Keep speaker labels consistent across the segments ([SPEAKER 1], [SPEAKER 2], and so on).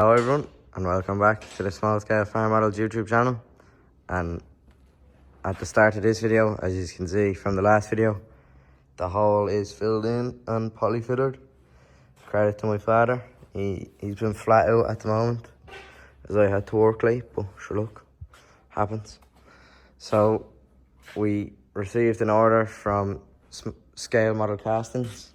[SPEAKER 1] Hello everyone and welcome back to the Small Scale Farm Models YouTube channel. And at the start of this video, as you can see from the last video, the hole is filled in and polyfitted. Credit to my father, he's been flat out at the moment as I had to work late, but sure, look, happens. So we received an order from Scale Model Castings,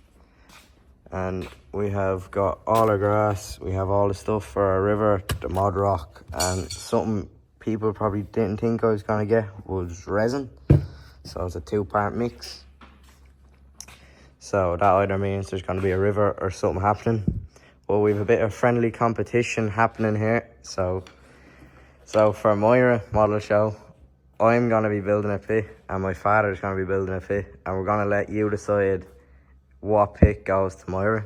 [SPEAKER 1] and we have got all our grass, we have all the stuff for our river, the mod rock, and something people probably didn't think I was going to get was resin. So it's a 2-part mix. So that either means there's going to be a river or something happening. Well, we have a bit of friendly competition happening here. So for Moira model show, I'm going to be building a pit and my father's going to be building a pit, and we're going to let you decide what pit goes to Moira.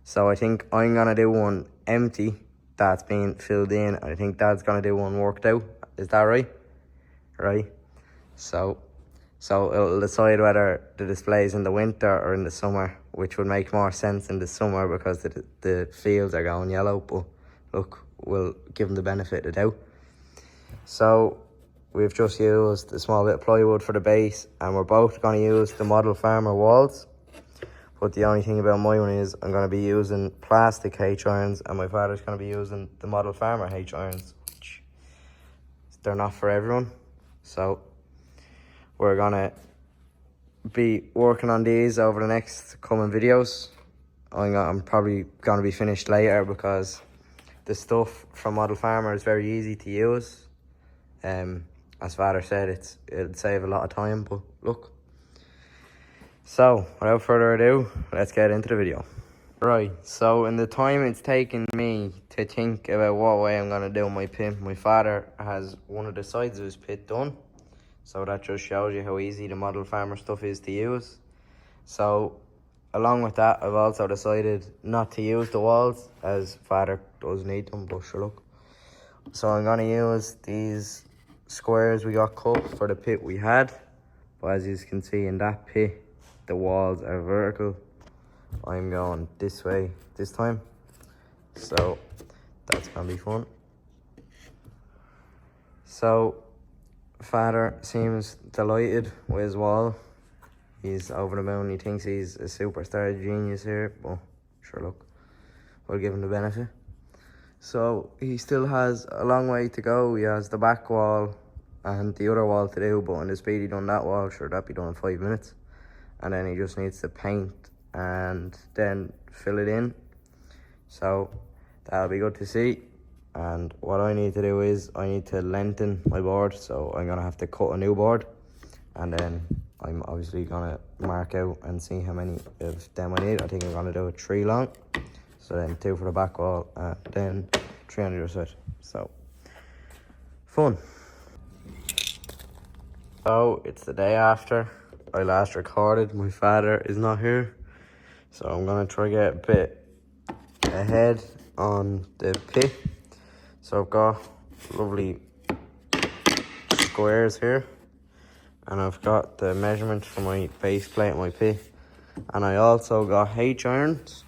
[SPEAKER 1] So I think I'm going to do one empty that's been filled in. I think Dad's going to do one worked out. Is that right? Right. So it'll decide whether the display is in the winter or in the summer, which would make more sense in the summer because the fields are going yellow. But look, we'll give them the benefit of the doubt. So we've just used a small bit of plywood for the base, and we're both going to use the Model Farmer walls. But the only thing about my one is I'm going to be using plastic H-irons, and my father's going to be using the Model Farmer H-irons, which they're not for everyone. So we're going to be working on these over the next coming videos. I'm probably going to be finished later because the stuff from Model Farmer is very easy to use. As father said, it'll save a lot of time, but look. So, without further ado, let's get into the video. Right, so in the time it's taken me to think about what way I'm going to do my pit, my father has one of the sides of his pit done. So that just shows you how easy the Model Farmer stuff is to use. So, along with that, I've also decided not to use the walls, as father does need them, but sure, look. So I'm going to use these squares we got cut for the pit we had. But as you can see in that pit, the walls are vertical. I'm going this way this time, so that's gonna be fun. So father seems delighted with his wall. He's over the moon. He thinks he's a superstar genius here, but sure, look, we'll give him the benefit. So he still has a long way to go. He has the back wall and the other wall to do, but in the speed he done that wall, sure, that'd be done in 5 minutes. And then he just needs to paint and then fill it in. So that'll be good to see. And what I need to do is I need to lengthen my board. So I'm going to have to cut a new board. And then I'm obviously going to mark out and see how many of them I need. I think I'm going to do 3 long. So then 2 for the back wall and then 3 on the other side. So fun. So it's the day after I last recorded. My father is not here, so I'm gonna try to get a bit ahead on the pit. So I've got lovely squares here, and I've got the measurement for my base plate and my pit, and I also got H-irons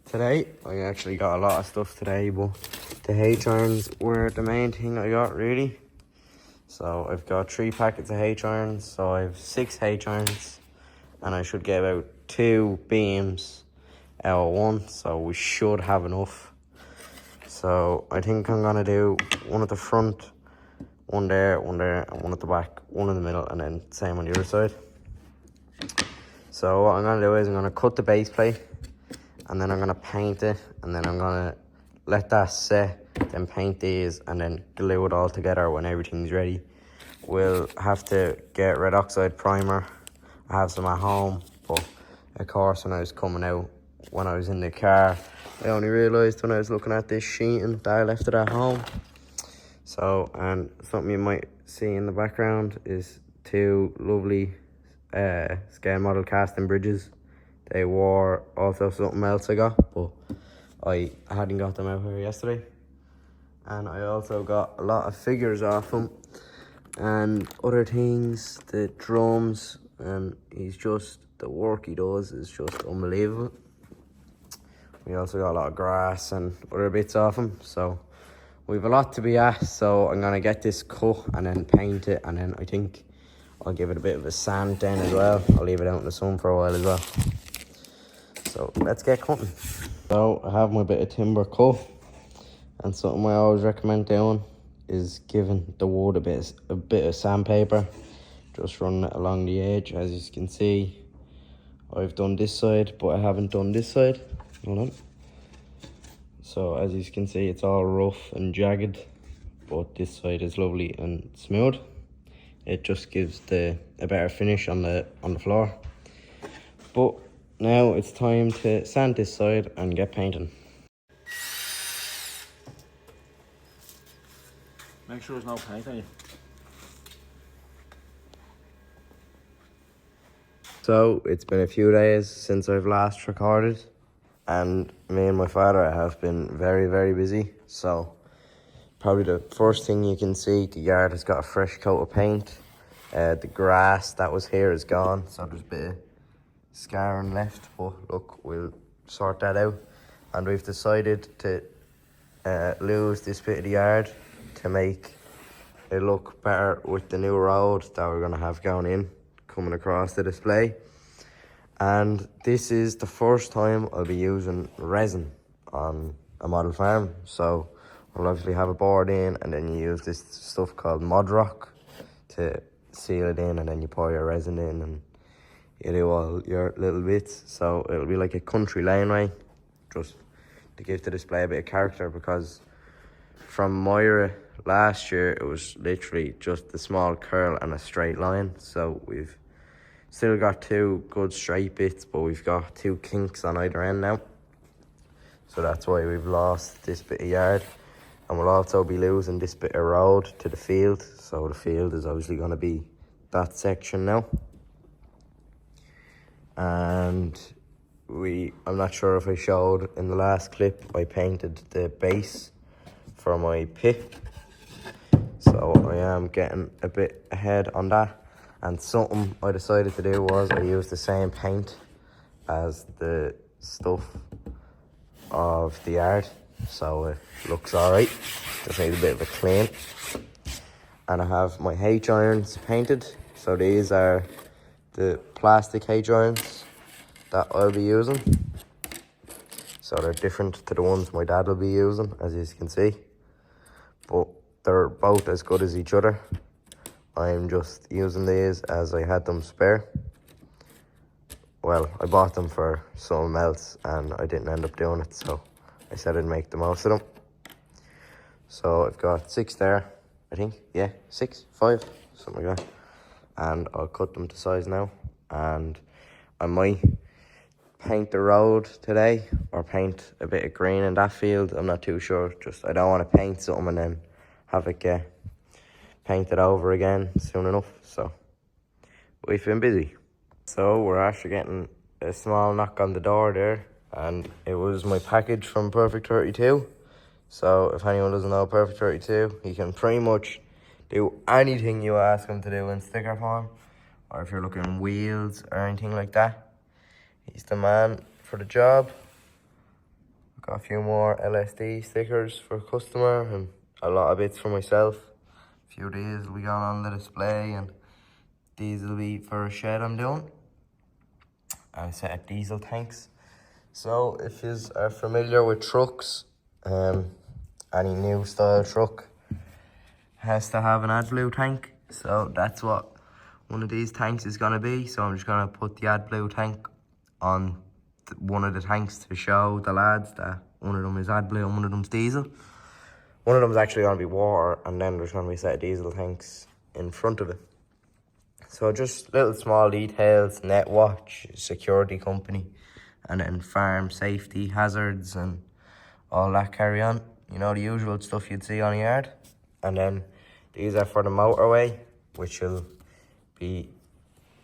[SPEAKER 1] today. I actually got a lot of stuff today, but the H-irons were the main thing I got really. So I've got 3 packets of H-irons, so I have 6 H-irons, and I should get about 2 beams out of 1, so we should have enough. So I think I'm gonna do one at the front, one there, and one at the back, one in the middle, and then same on the other side. So what I'm gonna do is I'm gonna cut the base plate, and then I'm gonna paint it, and then I'm gonna let that set, then paint these, and then glue it all together when everything's ready. We'll have to get red oxide primer. I have some at home, but of course when I was coming out, when I was in the car, I only realised when I was looking at this sheeting that I left it at home. So, and something you might see in the background is 2 lovely Scale Model casting bridges. They were also something else I got, but I hadn't got them out here yesterday. And I also got a lot of figures off them and other things, the drums, and the work he does is just unbelievable. We also got a lot of grass and other bits off them, so we've a lot to be at. So I'm gonna get this cut and then paint it, and then I think I'll give it a bit of a sand then as well. I'll leave it out in the sun for a while as well. So let's get cutting. So I have my bit of timber cut, and something I always recommend doing is giving the wood a bit of sandpaper, just running it along the edge. As you can see, I've done this side, but I haven't done this side. Hold on. So as you can see, it's all rough and jagged, but this side is lovely and smooth. It just gives a better finish on the floor. But now it's time to sand this side and get painting.
[SPEAKER 2] Make sure there's no paint on you.
[SPEAKER 1] So it's been a few days since I've last recorded, and me and my father have been very, very busy. So probably the first thing you can see, the yard has got a fresh coat of paint. The grass that was here is gone, so there's a bit of scarring left, but look, we'll sort that out. And we've decided to lose this bit of the yard to make it look better with the new road that we're going to have coming across the display. And this is the first time I'll be using resin on a model farm. So I'll obviously have a board in, and then you use this stuff called Mod Rock to seal it in, and then you pour your resin in and you do all your little bits. So it'll be like a country laneway, just to give the display a bit of character, because from Moira last year it was literally just a small curl and a straight line. So we've still got two good straight bits, but we've got two kinks on either end now. So that's why we've lost this bit of yard. And we'll also be losing this bit of road to the field. So the field is obviously going to be that section now. And I'm not sure if I showed in the last clip, I painted the base for my pit. So I am getting a bit ahead on that. And something I decided to do was I used the same paint as the stuff of the yard, so it looks alright. Just need a bit of a clean. And I have my H-irons painted. So these are the plastic H-irons that I'll be using. So they're different to the ones my dad will be using, as you can see. But they're both as good as each other. I'm just using these as I had them spare. Well, I bought them for something else and I didn't end up doing it, so I said I'd make the most of them. So I've got 6 there, I think. Yeah, 6, 5, something like that. And I'll cut them to size now. And I might paint the road today or paint a bit of green in that field. I'm not too sure. Just I don't want to paint something and then have it get painted over again soon enough. So we've been busy. So we're actually getting a small knock on the door there, and it was my package from Perfect 32. So if anyone doesn't know Perfect 32, he can pretty much do anything you ask him to do in sticker form, or if you're looking wheels or anything like that, he's the man for the job. Got a few more LSD stickers for a customer and a lot of bits for myself. A few of these will be going on the display, and these will be for a shed I'm doing. And a set of diesel tanks. So if you are familiar with trucks, any new style truck has to have an AdBlue tank. So that's what one of these tanks is going to be. So I'm just going to put the AdBlue tank on one of the tanks to show the lads that one of them is AdBlue and one of them's diesel. One of them is actually going to be water, and then there's going to be a set of diesel tanks in front of it. So just little small details, net watch, security company, and then farm safety hazards and all that carry on. You know, the usual stuff you'd see on a yard. And then these are for the motorway, which will be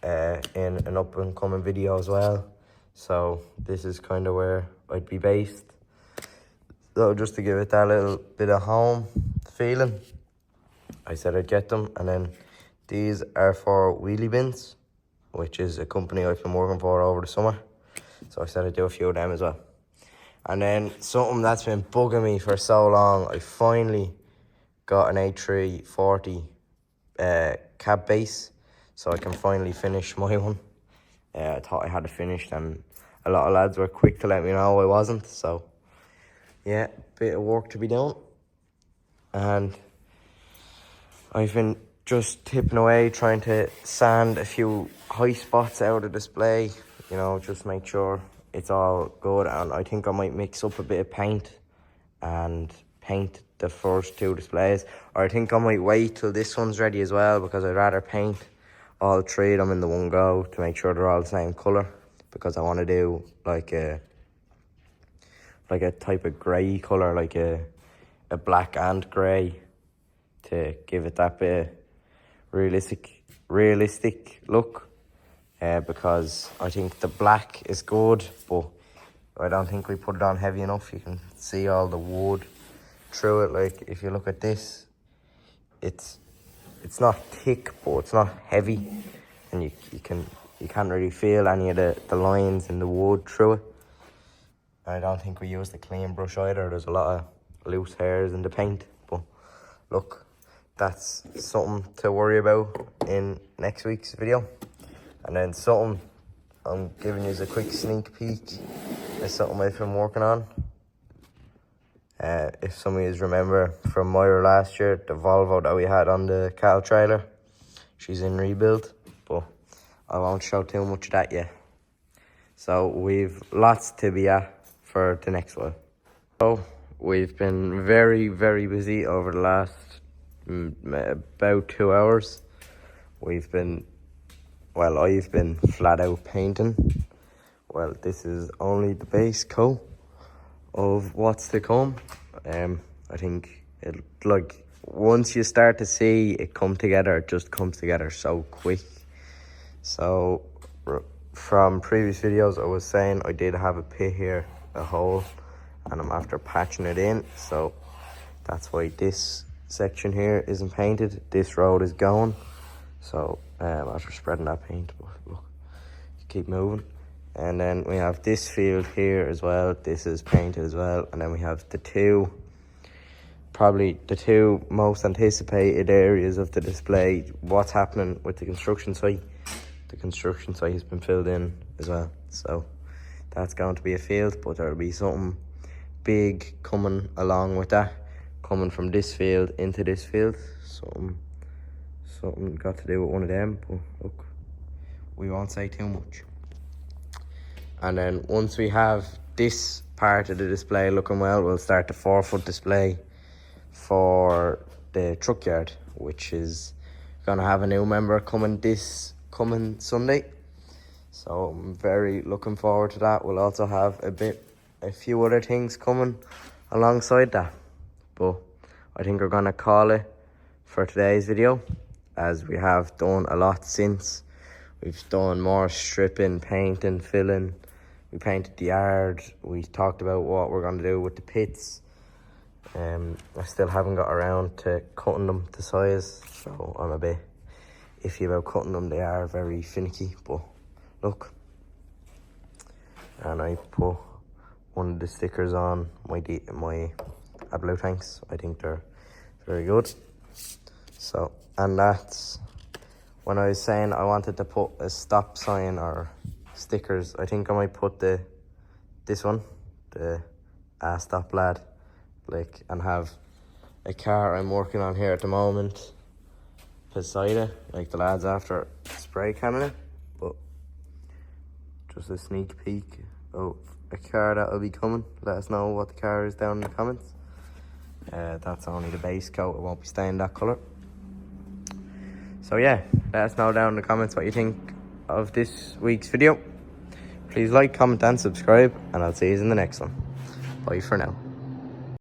[SPEAKER 1] in an up and coming video as well. So this is kind of where I'd be based. So just to give it that little bit of home feeling, I said I'd get them. And then these are for wheelie bins, which is a company I've been working for over the summer. So I said I'd do a few of them as well. And then something that's been bugging me for so long, I finally got an A3 40 cab base, so I can finally finish my one. I thought I had it finished, and a lot of lads were quick to let me know I wasn't. So yeah, bit of work to be done. And I've been just tipping away, trying to sand a few high spots out of the display, you know, just make sure it's all good. And I think I might mix up a bit of paint and paint the first two displays, or I think I might wait till this one's ready as well, because I'd rather paint all three of them in the one go to make sure they're all the same colour, because I want to do like a type of grey colour, like a black and grey, to give it that bit of realistic look, because I think the black is good, but I don't think we put it on heavy enough. You can see all the wood through it. Like if you look at this, it's not thick, but it's not heavy, and you can't really feel any of the lines in the wood through it. I don't think we used a clean brush either. There's a lot of loose hairs in the paint, but look, that's something to worry about in next week's video. And then something I'm giving you a quick sneak peek is something I've been working on. If some of you remember from Moira last year, the Volvo that we had on the cattle trailer, she's in rebuild, but I won't show too much of that yet. So we've lots to be at for the next one. So we've been very, very busy over the last about 2 hours. I've been flat out painting. Well, this is only the base coat of what's to come. I think once you start to see it come together, it just comes together so quick. So from previous videos, I was saying I did have a pit here, a hole, and I'm after patching it in. So that's why this section here isn't painted. This road is going. So after spreading that paint, but look, keep moving. And then we have this field here as well. This is painted as well. And then we have probably the two most anticipated areas of the display. What's happening with the construction site. The construction site has been filled in as well. So that's going to be a field, but there'll be something big coming along with that, coming from this field into this field. Something got to do with one of them, but look, we won't say too much. And then once we have this part of the display looking well, we'll start the 4-foot display for the truck yard, which is going to have a new member coming Sunday. So I'm very looking forward to that. We'll also have a few other things coming alongside that. But I think we're going to call it for today's video, as we have done a lot since. We've done more stripping, painting, filling. We painted the yard. We talked about what we're going to do with the pits. I still haven't got around to cutting them to size, so I'm a bit iffy about cutting them. They are very finicky, but look. And I put one of the stickers on my AdBlue tanks. I think they're very good. So, and that's when I was saying I wanted to put a stop sign or stickers. I think I might put this one, the stop lad, like, and have a car I'm working on here at the moment beside it, like the lads after spray canning it. But just a sneak peek of a car that will be coming. Let us know what the car is down in the comments. That's only the base coat, it won't be staying that colour. So yeah, let us know down in the comments what you think of this week's video. Please like, comment and subscribe, and I'll see you in the next one. Bye for now.